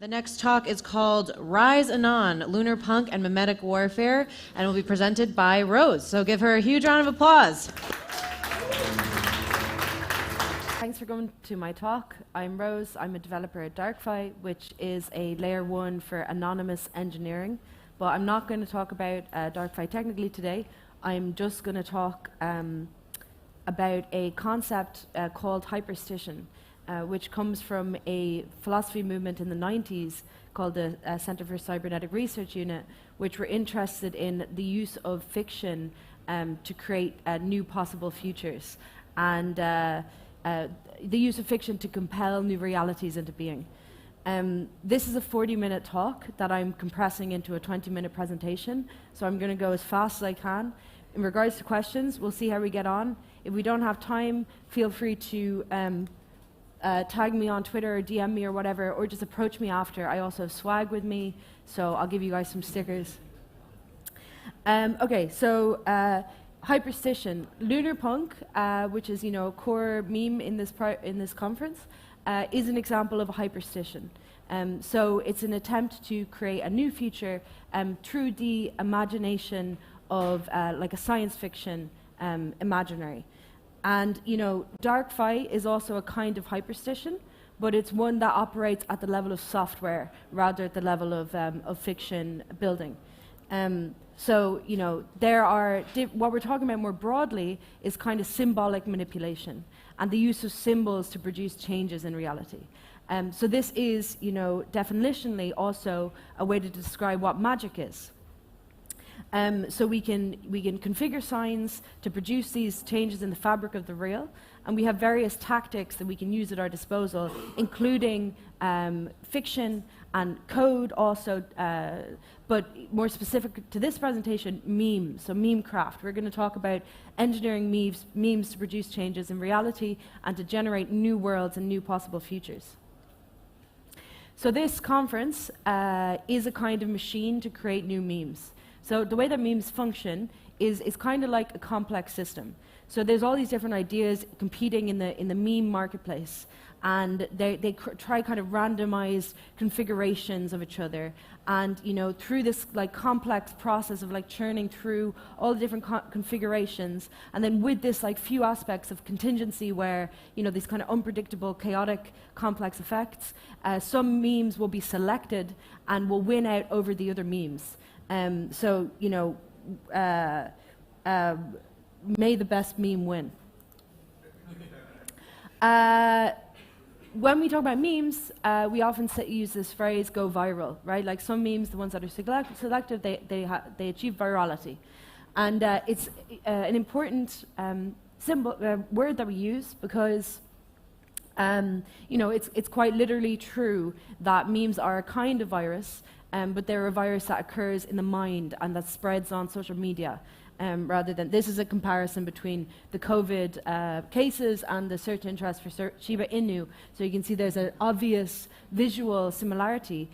The next talk is called Rise Anon, Lunar Punk and Memetic Warfare, and will be presented by Rose. So give her a huge round of applause. Thanks for coming to my talk. I'm Rose. I'm a developer at DarkFi, which is a layer 1 for anonymous engineering. But I'm not going to talk about DarkFi technically today. I'm just going to talk about a concept called hyperstition, which comes from a philosophy movement in the 90s called the Center for Cybernetic Research Unit, which were interested in the use of fiction to create new possible futures, and the use of fiction to compel new realities into being. This is a 40-minute talk that I'm compressing into a 20-minute presentation, so I'm going to go as fast as I can. In regards to questions, we'll see how we get on. If we don't have time, feel free to tag me on Twitter or DM me or whatever, or just approach me after. I also have swag with me, so I'll give you guys some stickers. Okay, so hyperstition. Lunar Punk, which is a core meme in this conference, is an example of a hyperstition. So it's an attempt to create a new future through the imagination of like a science fiction imaginary. And DarkFi is also a kind of hyperstition, but it's one that operates at the level of software rather at the level of fiction building. So there are what we're talking about more broadly is kind of symbolic manipulation and the use of symbols to produce changes in reality. So this is definitionally also a way to describe what magic is. So we can configure signs to produce these changes in the fabric of the real, and we have various tactics that we can use at our disposal, including fiction and code also, but more specific to this presentation, memes, so meme craft. We're going to talk about engineering memes to produce changes in reality and to generate new worlds and new possible futures. So this conference is a kind of machine to create new memes. So the way that memes function is kind of like a complex system. So there's all these different ideas competing in the meme marketplace, and they try kind of randomized configurations of each other. And through this like complex process of like churning through all the different configurations, and then with this like few aspects of contingency where these kind of unpredictable, chaotic, complex effects, some memes will be selected and will win out over the other memes. So may the best meme win. When we talk about memes, we often use this phrase, go viral, right? Like some memes, the ones that are selective, they achieve virality. And it's an important word that we use because it's quite literally true that memes are a kind of virus, but they're a virus that occurs in the mind and that spreads on social media. Rather than, this is a comparison between the COVID cases and the search interest for Shiba Inu. So you can see there's an obvious visual similarity.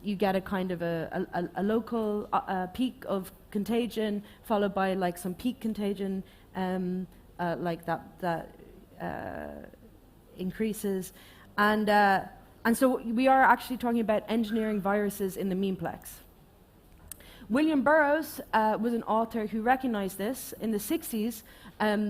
You get a kind of a local peak of contagion, followed by like some peak contagion, like that increases. And so we are actually talking about engineering viruses in the memeplex. William Burroughs was an author who recognized this. In the 60s,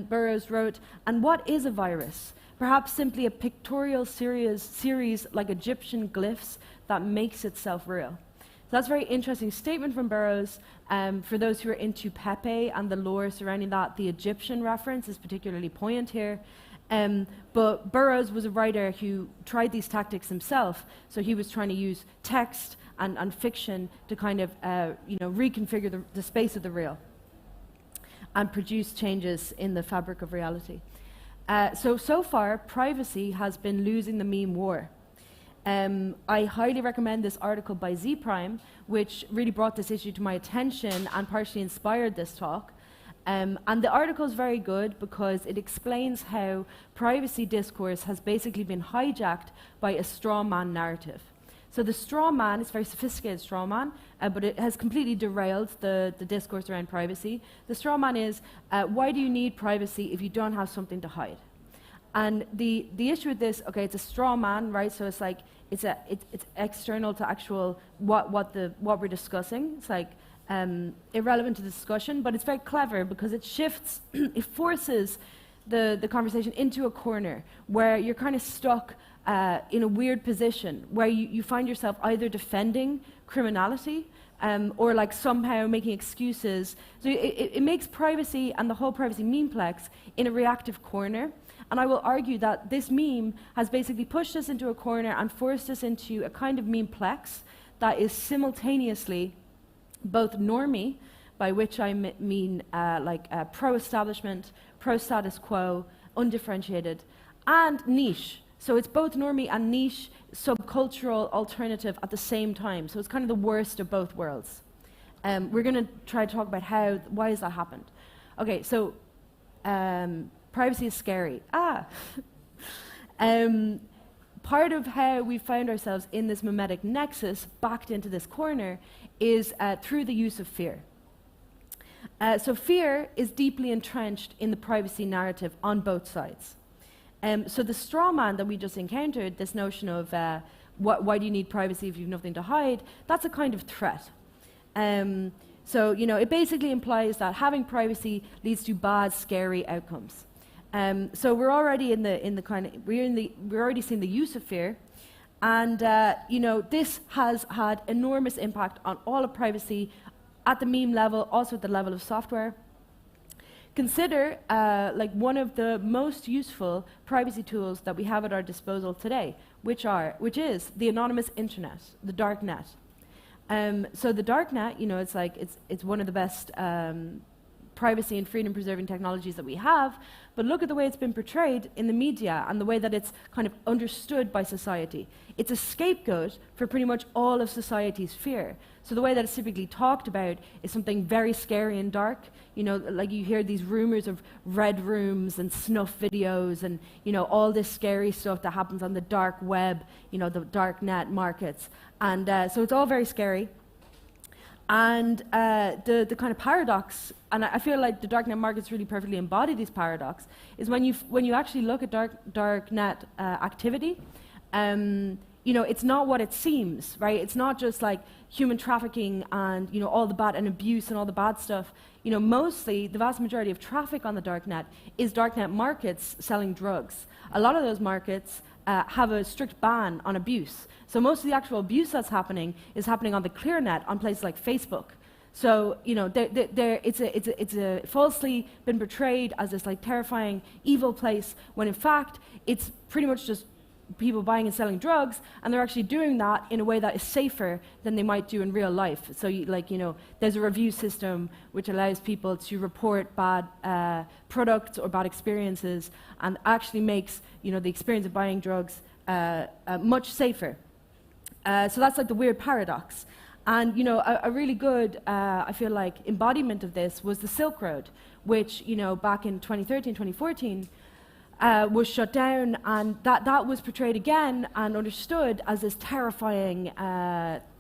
Burroughs wrote, "And what is a virus? Perhaps simply a pictorial series like Egyptian glyphs that makes itself real." So that's a very interesting statement from Burroughs. For those who are into Pepe and the lore surrounding that, the Egyptian reference is particularly poignant here. But Burroughs was a writer who tried these tactics himself, so he was trying to use text and fiction to kind of reconfigure the space of the real and produce changes in the fabric of reality. So far, privacy has been losing the meme war. I highly recommend this article by Z Prime, which really brought this issue to my attention and partially inspired this talk. And the article is very good because it explains how privacy discourse has basically been hijacked by a straw man narrative. So the straw man is a very sophisticated straw man, but it has completely derailed the discourse around privacy. The straw man is, why do you need privacy if you don't have something to hide? And the issue with this, okay, it's a straw man, right? So it's like it's external to actual what we're discussing. It's like irrelevant to the discussion, but it's very clever because it shifts, it forces the conversation into a corner where you're kind of stuck in a weird position where you find yourself either defending criminality or like somehow making excuses. So it makes privacy and the whole privacy memeplex in a reactive corner. And I will argue that this meme has basically pushed us into a corner and forced us into a kind of memeplex that is simultaneously both normie, by which I mean pro-establishment, pro-status quo, undifferentiated, and niche. So it's both normie and niche, subcultural, alternative at the same time. So it's kind of the worst of both worlds. We're going to try to talk about why has that happened. Okay, so privacy is scary. Part of how we found ourselves in this memetic nexus, backed into this corner, is through the use of fear. So fear is deeply entrenched in the privacy narrative on both sides. So the straw man that we just encountered, this notion of why do you need privacy if you've nothing to hide, that's a kind of threat. So it basically implies that having privacy leads to bad, scary outcomes. So we're already we're already seeing the use of fear, and this has had enormous impact on all of privacy at the meme level, also at the level of software. Consider one of the most useful privacy tools that we have at our disposal today, which is the anonymous internet, the dark net. So the dark net, it's one of the best privacy and freedom preserving technologies that we have, but look at the way it's been portrayed in the media and the way that it's kind of understood by society. It's a scapegoat for pretty much all of society's fear. So the way that it's typically talked about is something very scary and dark. Like you hear these rumors of red rooms and snuff videos and, all this scary stuff that happens on the dark web, the dark net markets. And so it's all very scary. And the kind of paradox, and I feel like the darknet markets really perfectly embody this paradox, is when you actually look at darknet activity, it's not what it seems, right? It's not just like human trafficking and all the bad and abuse and all the bad stuff. Mostly the vast majority of traffic on the darknet is darknet markets selling drugs. A lot of those markets have a strict ban on abuse. So most of the actual abuse that's happening is happening on the clear net on places like Facebook. So it's a falsely been portrayed as this like terrifying evil place when in fact it's pretty much just people buying and selling drugs, and they're actually doing that in a way that is safer than they might do in real life. So there's a review system which allows people to report bad products or bad experiences, and actually makes the experience of buying drugs much safer. So that's like the weird paradox. And a really good, I feel like, embodiment of this was the Silk Road, which back in 2013, 2014, was shut down, and that was portrayed again and understood as this terrifying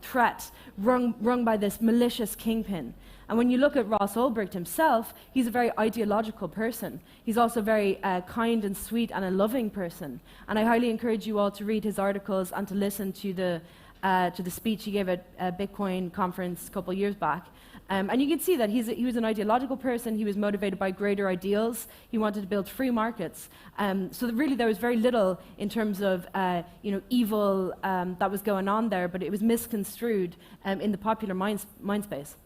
threat rung by this malicious kingpin. And when you look at Ross Ulbricht himself, he's a very ideological person. He's also very kind and sweet and a loving person. And I highly encourage you all to read his articles and to listen to the speech he gave at a Bitcoin conference a couple of years back. And you can see that he was an ideological person. He was motivated by greater ideals. He wanted to build free markets. So that really there was very little in terms of evil that was going on there, but it was misconstrued in the popular mind space.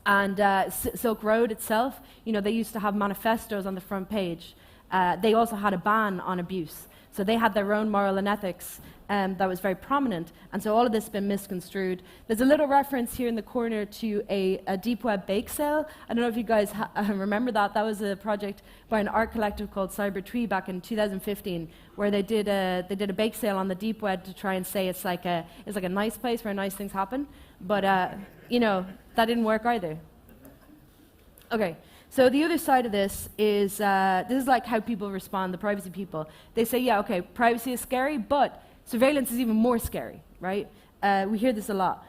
And Silk Road itself, they used to have manifestos on the front page. They also had a ban on abuse. So they had their own moral and ethics that was very prominent. And so all of this has been misconstrued. There's a little reference here in the corner to a deep web bake sale. I don't know if you guys remember that. That was a project by an art collective called Cyberpunk back in 2015, where they did a bake sale on the deep web to try and say it's like a nice place where nice things happen. But that didn't work either. Okay. So the other side of this is like how people respond, the privacy people. They say, yeah, okay, privacy is scary, but surveillance is even more scary, right? We hear this a lot.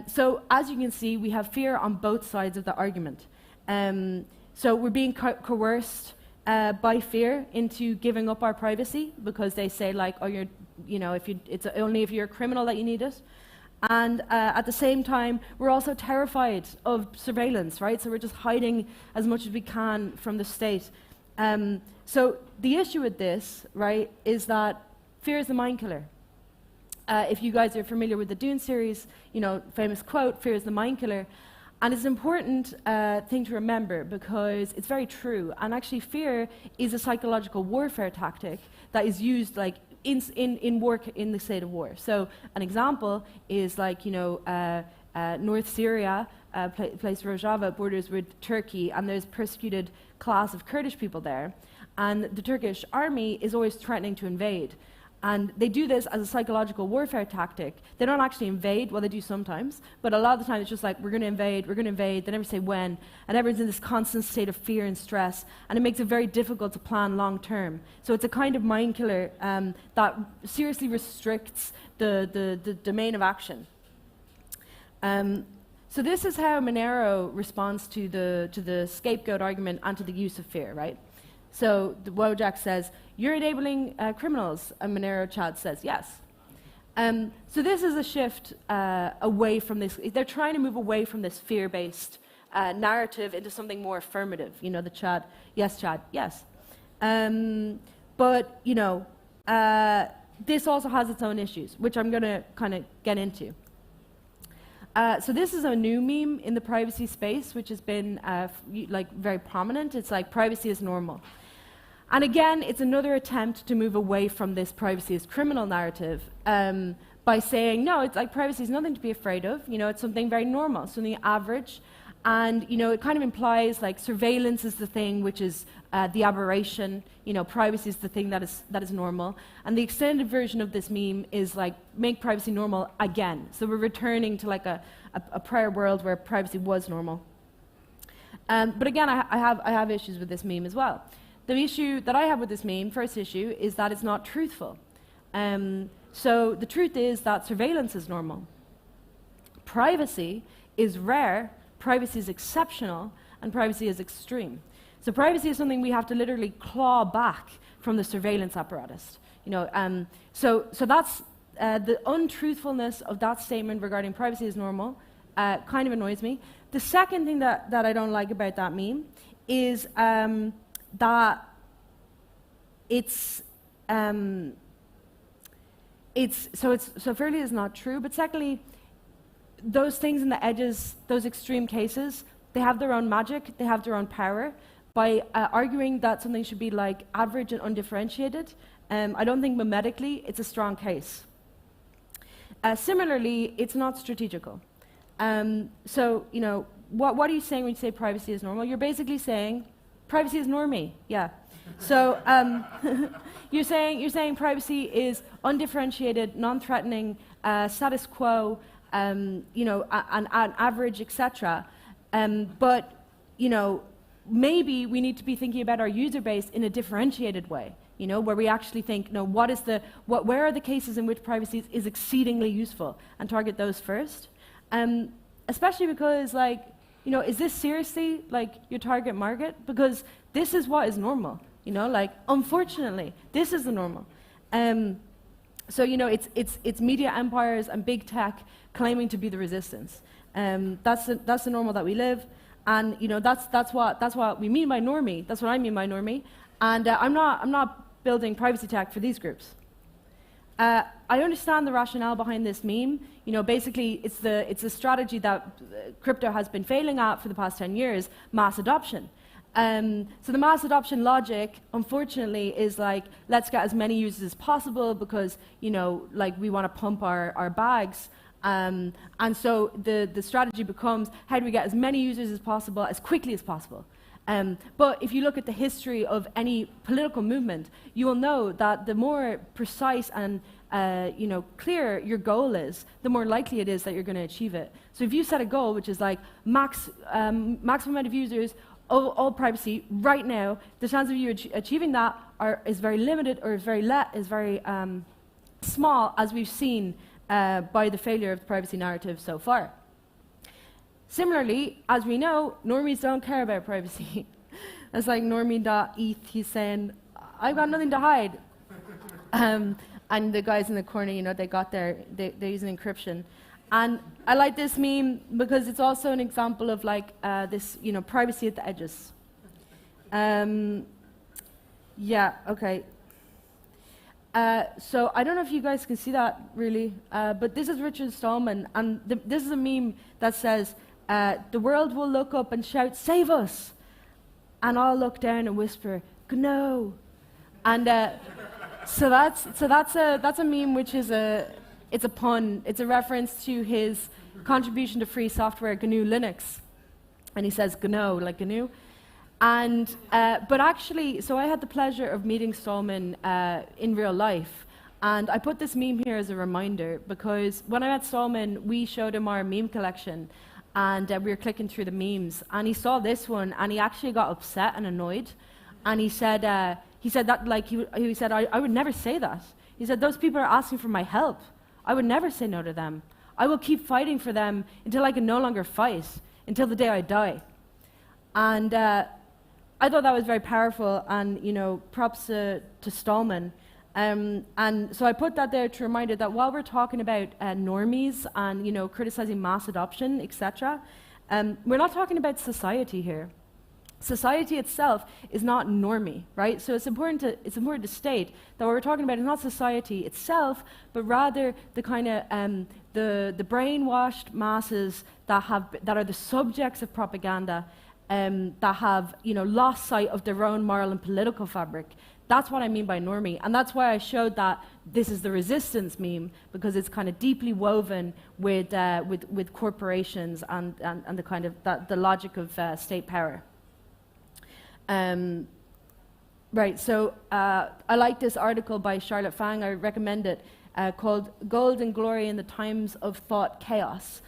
So as you can see, we have fear on both sides of the argument. So we're being coerced by fear into giving up our privacy because they say like, oh, it's only if you're a criminal that you need it. And at the same time, we're also terrified of surveillance, right? So we're just hiding as much as we can from the state. So the issue with this, right, is that fear is the mind killer. If you guys are familiar with the Dune series, famous quote, fear is the mind killer. And it's an important thing to remember because it's very true. And actually fear is a psychological warfare tactic that is used like in work in the state of war. So an example is like, North Syria, place Rojava, borders with Turkey, and there's persecuted class of Kurdish people there. And the Turkish army is always threatening to invade. And they do this as a psychological warfare tactic. They don't actually invade, well, they do sometimes, but a lot of the time it's just like, we're going to invade, they never say when, and everyone's in this constant state of fear and stress, and it makes it very difficult to plan long term. So it's a kind of mind killer that seriously restricts the domain of action. So this is how Monero responds to the scapegoat argument and to the use of fear, right? So the Wojak says, you're enabling criminals, and Monero Chad says, yes. So this is a shift away from this. They're trying to move away from this fear-based narrative into something more affirmative. The Chad, yes, yes. But, this also has its own issues, which I'm going to kind of get into. So this is a new meme in the privacy space, which has been very prominent. It's like privacy is normal. And again, it's another attempt to move away from this privacy is criminal narrative by saying, no, it's like privacy is nothing to be afraid of. It's something very normal, something average. And, it kind of implies like surveillance is the thing which is the aberration. Privacy is the thing that is normal. And the extended version of this meme is like, make privacy normal again. So we're returning to like a prior world where privacy was normal. But again, I have issues with this meme as well. The issue that I have with this meme, first issue, is that it's not truthful. So the truth is that surveillance is normal. Privacy is rare, privacy is exceptional, and privacy is extreme. So privacy is something we have to literally claw back from the surveillance apparatus. So that's the untruthfulness of that statement regarding privacy is normal kind of annoys me. The second thing that I don't like about that meme is that it's fairly is not true, but secondly, those things in the edges, those extreme cases, they have their own magic, they have their own power. By arguing that something should be like average and undifferentiated, I don't think memetically it's a strong case. Similarly, it's not strategical. So, what are you saying when you say privacy is normal? You're basically saying privacy is normie, yeah. So you're saying privacy is undifferentiated, non-threatening, status quo, an average, etc. But maybe we need to be thinking about our user base in a differentiated way. Where we actually think, where are the cases in which privacy is exceedingly useful, and target those first. Especially because, is this seriously your target market? Because this is what is normal. Unfortunately, this is the normal. So it's media empires and big tech claiming to be the resistance. That's the normal that we live, and that's what we mean by normie. That's what I mean by normie. And I'm not building privacy tech for these groups. I understand the rationale behind this meme. Basically, it's the strategy that crypto has been failing at for the past 10 years, mass adoption. So the mass adoption logic, unfortunately, is let's get as many users as possible because, we want to pump our bags. And so the strategy becomes, how do we get as many users as possible, as quickly as possible? But if you look at the history of any political movement, you will know that the more precise and clear your goal is, the more likely it is that you're going to achieve it. So if you set a goal which is maximum amount of users, all privacy right now, the chance of you achieving that is very limited, or is very small, as we've seen by the failure of the privacy narrative so far. Similarly, as we know, normies don't care about privacy. It's like normie.eth, he's saying, I've got nothing to hide. And the guys in the corner, you know, they're using encryption. And I like this meme because it's also an example of like this, you know, privacy at the edges. Yeah, okay. So I don't know if you guys can see that really, but this is Richard Stallman, and this is a meme that says, the world will look up and shout, "Save us!" And I'll look down and whisper, "GNU!" And so that's a meme which is it's a pun. It's a reference to his contribution to free software, GNU Linux, and he says GNU like GNU. And but actually, so I had the pleasure of meeting Stallman in real life, and I put this meme here as a reminder because when I met Stallman, we showed him our meme collection, and we were clicking through the memes, and he saw this one, and he actually got upset and annoyed, and he said that like he said I would never say that. He said those people are asking for my help. I would never say no to them. I will keep fighting for them until I can no longer fight, until the day I die. And I thought that was very powerful, and you know, props to Stallman. And so I put that there to remind you that while we're talking about normies and you know, criticizing mass adoption, etc., we're not talking about society here. Society itself is not normie, right? So it's important to state that what we're talking about is not society itself, but rather the kind of the brainwashed masses that are the subjects of propaganda, that have, you know, lost sight of their own moral and political fabric. That's what I mean by normie, and that's why I showed that this is the resistance meme, because it's kind of deeply woven with corporations and the kind of the logic of state power. Right, so I like this article by Charlotte Fang, I recommend it, called Gold and Glory in the Times of Thought Chaos.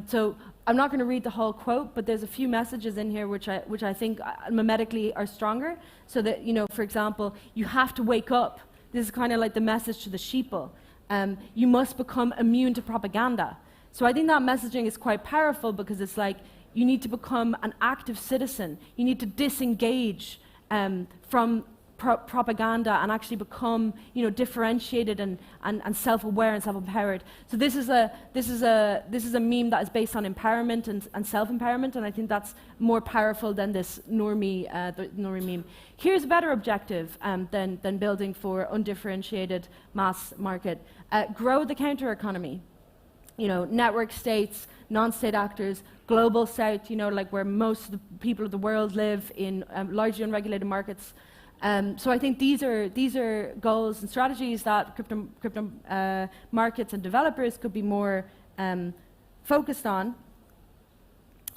So I'm not going to read the whole quote, but there's a few messages in here which I think memetically are stronger. So that, you know, for example, you have to wake up. This is kind of like the message to the sheeple. You must become immune to propaganda. So I think that messaging is quite powerful because it's like, you need to become an active citizen. You need to disengage from propaganda and actually become, you know, differentiated and self-aware and self-empowered. So this is a meme that is based on empowerment and self-empowerment, and I think that's more powerful than this normie meme. Here's a better objective than building for undifferentiated mass market. Grow the counter economy. You know, network states, non-state actors, global south, you know, like where most of the people of the world live in largely unregulated markets. So I think these are goals and strategies that crypto markets and developers could be more focused on.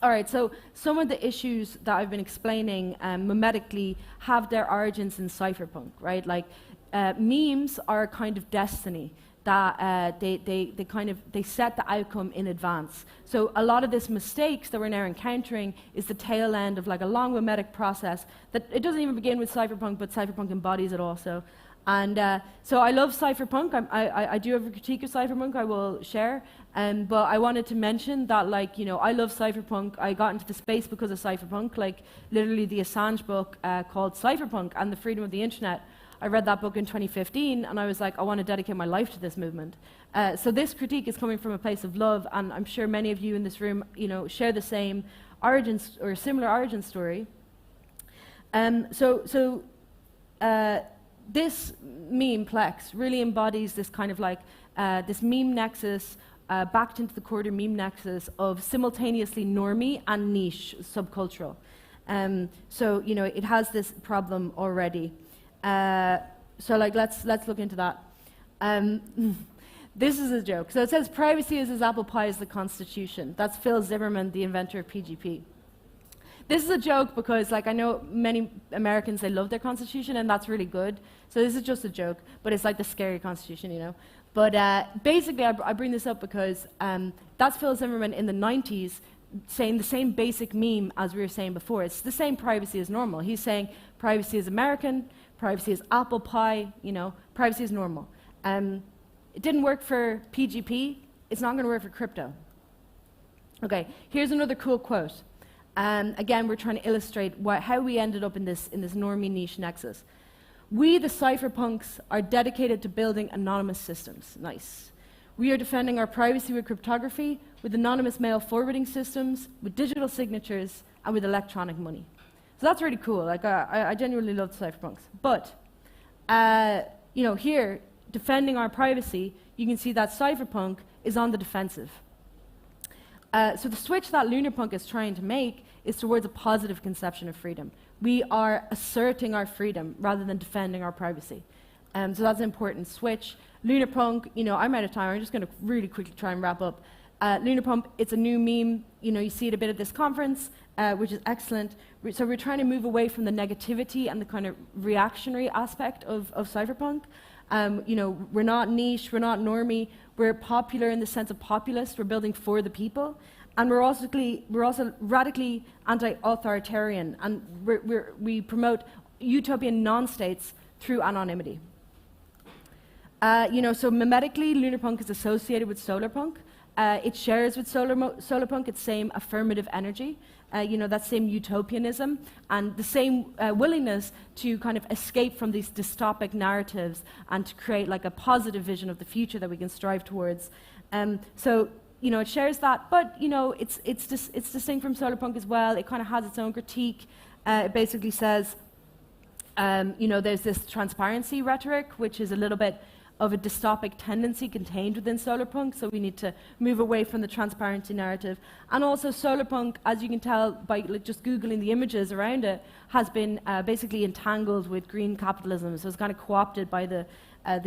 All right, so some of the issues that I've been explaining memetically have their origins in cypherpunk, right? Like memes are a kind of destiny that they set the outcome in advance. So a lot of this mistakes that we're now encountering is the tail end of like a long memetic process that it doesn't even begin with cypherpunk, but cypherpunk embodies it also. And so I love cypherpunk. I do have a critique of cypherpunk I will share, but I wanted to mention that, like, you know, I love cypherpunk. I got into the space because of cypherpunk, like literally the Assange book called Cypherpunk and the Freedom of the Internet. I read that book in 2015, and I was like, I want to dedicate my life to this movement. So this critique is coming from a place of love, and I'm sure many of you in this room, you know, share the same origins or similar origin story. This meme Plex really embodies this kind of like this meme nexus, backed into the quarter meme nexus of simultaneously normie and niche subcultural. So you know, it has this problem already. So like let's look into that. This is a joke. So it says privacy is as apple pie as the Constitution. That's Phil Zimmerman, the inventor of PGP. This is a joke because, like, I know many Americans, they love their Constitution, and that's really good. So this is just a joke, but it's like the scary Constitution, you know. But basically, I bring this up because that's Phil Zimmerman in the 90s saying the same basic meme as we were saying before. It's the same privacy as normal. He's saying privacy is American, privacy is apple pie, you know, privacy is normal. It didn't work for PGP. It's not going to work for crypto. Okay, here's another cool quote. Again, we're trying to illustrate how we ended up in this normie niche nexus. We, the cypherpunks, are dedicated to building anonymous systems. Nice. We are defending our privacy with cryptography, with anonymous mail forwarding systems, with digital signatures, and with electronic money. So that's really cool. Like, I genuinely love the cypherpunks. But, here, defending our privacy, you can see that cypherpunk is on the defensive. So the switch that Lunarpunk is trying to make is towards a positive conception of freedom. We are asserting our freedom rather than defending our privacy. So that's an important switch. Lunarpunk, I'm out of time. I'm just going to really quickly try and wrap up. Lunarpunk, it's a new meme. You see it a bit at this conference, which is excellent. So we're trying to move away from the negativity and the kind of reactionary aspect of cypherpunk. We're not niche, we're not normie, we're popular in the sense of populist, we're building for the people, and we're also radically anti-authoritarian, and we promote utopian non-states through anonymity. So memetically, Lunarpunk is associated with Solarpunk. It shares with Solarpunk its same affirmative energy, that same utopianism, and the same willingness to kind of escape from these dystopic narratives and to create like a positive vision of the future that we can strive towards. It shares that, but it's distinct from Solarpunk as well. It kind of has its own critique. It basically says, there's this transparency rhetoric, which is a little bit of a dystopic tendency contained within Solarpunk, so we need to move away from the transparency narrative. And also Solarpunk, as you can tell by just Googling the images around it, has been basically entangled with green capitalism, so it's kind of co-opted by the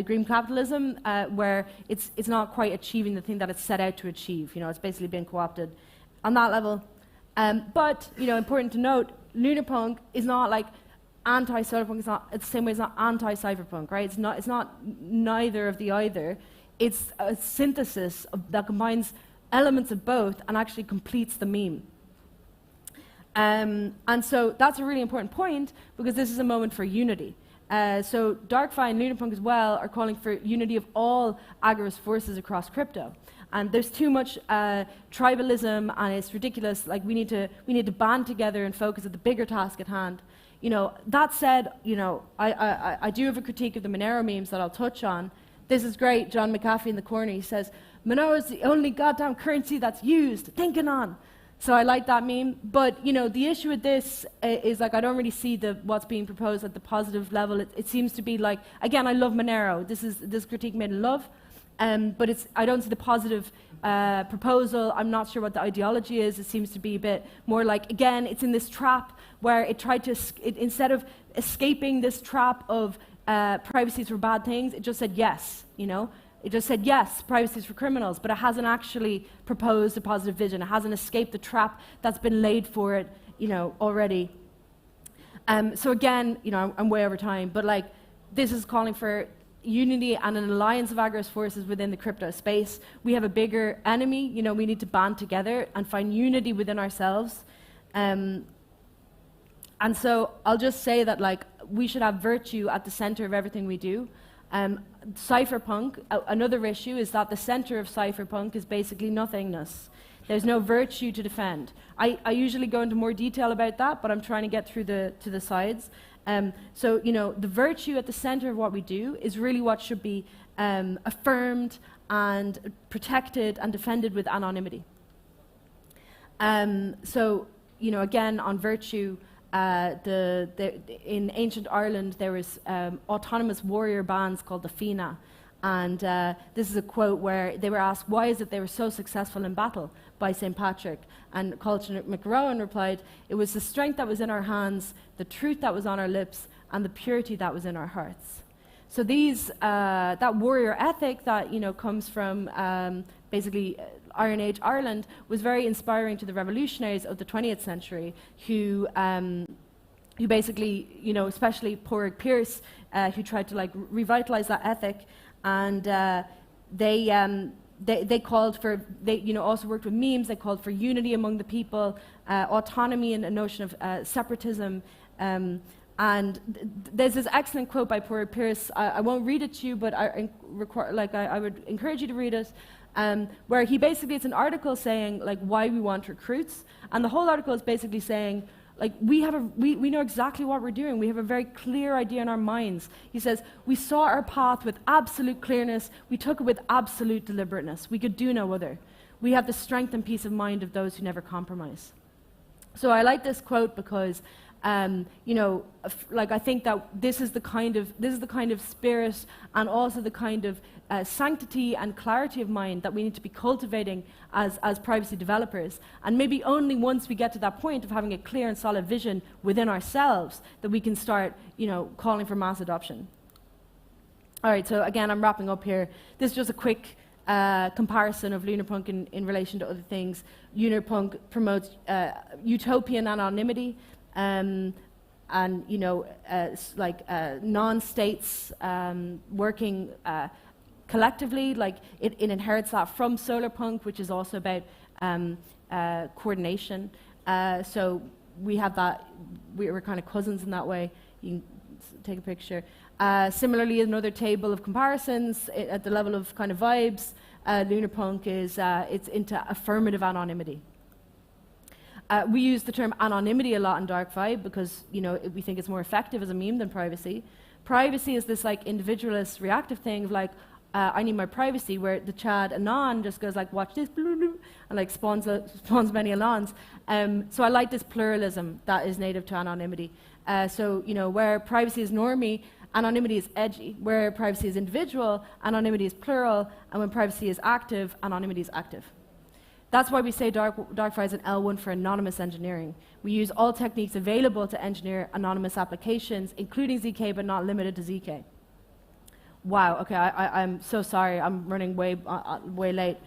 green capitalism, where it's not quite achieving the thing that it's set out to achieve. It's basically been co-opted on that level. But important to note, Lunarpunk is not like anti-Cyberpunk. It's the same way it's not anti-cyberpunk, right? It's not neither of the either. It's a synthesis that combines elements of both and actually completes the meme. And so that's a really important point because this is a moment for unity. So DarkFi and Lunar Punk as well are calling for unity of all agorist forces across crypto. And there's too much tribalism, and it's ridiculous. Like we need to band together and focus at the bigger task at hand. That said, I do have a critique of the Monero memes that I'll touch on. This is great. John McAfee in the corner, he says, Monero is the only goddamn currency that's used. Think anon. So I like that meme. But the issue with this is like I don't really see what's being proposed at the positive level. It seems to be like, again, I love Monero. This critique made in love. But I don't see the positive proposal. I'm not sure what the ideology is. It seems to be a bit more like, again, it's in this trap where it tried to, instead of escaping this trap of privacy is for bad things, it just said yes, It just said yes, privacy is for criminals, but it hasn't actually proposed a positive vision. It hasn't escaped the trap that's been laid for it, already. So again, I'm way over time, but like, this is calling for unity and an alliance of agorist forces within the crypto space. We have a bigger enemy, we need to band together and find unity within ourselves. And so I'll just say that like we should have virtue at the center of everything we do. Cypherpunk, another issue is that the center of cypherpunk is basically nothingness. There's no virtue to defend. I usually go into more detail about that, but I'm trying to get through to the sides. So the virtue at the center of what we do is really what should be affirmed and protected and defended with anonymity. So again on virtue, in ancient Ireland there was autonomous warrior bands called the Fina, and this is a quote where they were asked why is it they were so successful in battle by St. Patrick, and Colton McRowan replied, it was the strength that was in our hands, the truth that was on our lips, and the purity that was in our hearts. So that warrior ethic that comes from basically Iron Age Ireland was very inspiring to the revolutionaries of the 20th century, who basically, especially Porrick Pierce, who tried to like revitalize that ethic, and they called for, also worked with memes. They called for unity among the people, autonomy, and a notion of separatism. And there's this excellent quote by Poor Pierce. I won't read it to you, but I would encourage you to read it. Where he basically, it's an article saying like why we want recruits, and the whole article is basically saying like we know exactly what we're doing. We have a very clear idea in our minds. He says we saw our path with absolute clearness. We took it with absolute deliberateness. We could do no other. We have the strength and peace of mind of those who never compromise. So I like this quote because I think that this is the kind of spirit and also the kind of sanctity and clarity of mind that we need to be cultivating as privacy developers. And maybe only once we get to that point of having a clear and solid vision within ourselves that we can start, calling for mass adoption. All right, so again, I'm wrapping up here. This is just a quick comparison of Lunarpunk in relation to other things. Lunarpunk promotes utopian anonymity. Non-states working collectively, like it inherits that from Solarpunk, which is also about coordination. So we have that, we're kind of cousins in that way. You can take a picture. Similarly, another table of comparisons at the level of kind of vibes. Lunarpunk is it's into affirmative anonymity. We use the term anonymity a lot in DarkFi because we think it's more effective as a meme than privacy. Privacy is this like individualist reactive thing of like I need my privacy, where the Chad anon just goes like watch this and like spawns many anons. So I like this pluralism that is native to anonymity. Where privacy is normie, anonymity is edgy. Where privacy is individual, anonymity is plural, and when privacy is active, anonymity is active. That's why we say DarkFi is an L1 for anonymous engineering. We use all techniques available to engineer anonymous applications, including ZK, but not limited to ZK. Wow, okay, I'm so sorry. I'm running way late.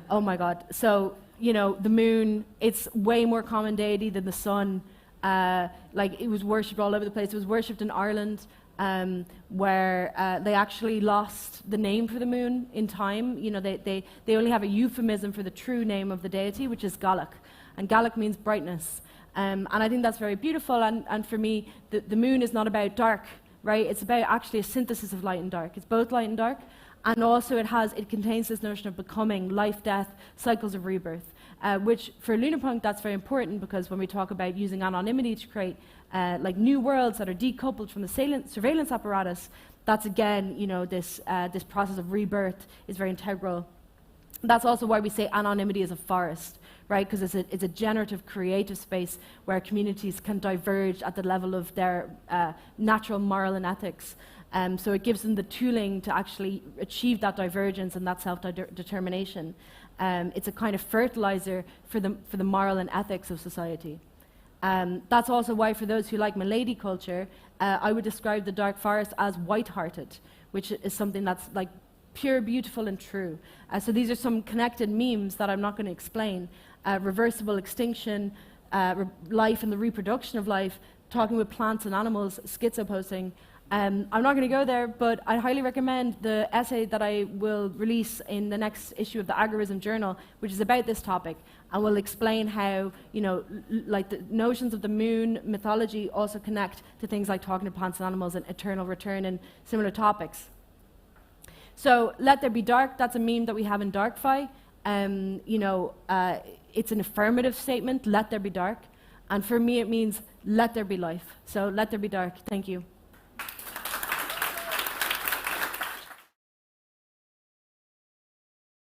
Oh my God. So, the moon, it's way more common deity than the sun. It was worshipped all over the place. It was worshipped in Ireland, where they actually lost the name for the moon in time. They only have a euphemism for the true name of the deity, which is Galach. And Galach means brightness. And I think that's very beautiful. And for me, the moon is not about dark, right? It's about actually a synthesis of light and dark. It's both light and dark. And also it contains this notion of becoming, life, death, cycles of rebirth. Which for Lunarpunk, that's very important because when we talk about using anonymity to create new worlds that are decoupled from the surveillance apparatus, that's again, this process of rebirth is very integral. That's also why we say anonymity is a forest, right? Because it's a generative, creative space where communities can diverge at the level of their natural moral and ethics. So it gives them the tooling to actually achieve that divergence and that self-determination. It's a kind of fertilizer for the moral and ethics of society. That's also why, for those who like Milady culture, I would describe the dark forest as white-hearted, which is something that's like pure, beautiful, and true. So these are some connected memes that I'm not going to explain. Reversible extinction, life and the reproduction of life, talking with plants and animals, schizoposting. I'm not going to go there, but I highly recommend the essay that I will release in the next issue of the Agorism Journal, which is about this topic, and will explain how, the notions of the moon mythology also connect to things like talking to plants and animals and eternal return and similar topics. So, let there be dark, that's a meme that we have in DarkFi. It's an affirmative statement, let there be dark. And for me, it means let there be life. So, let there be dark. Thank you.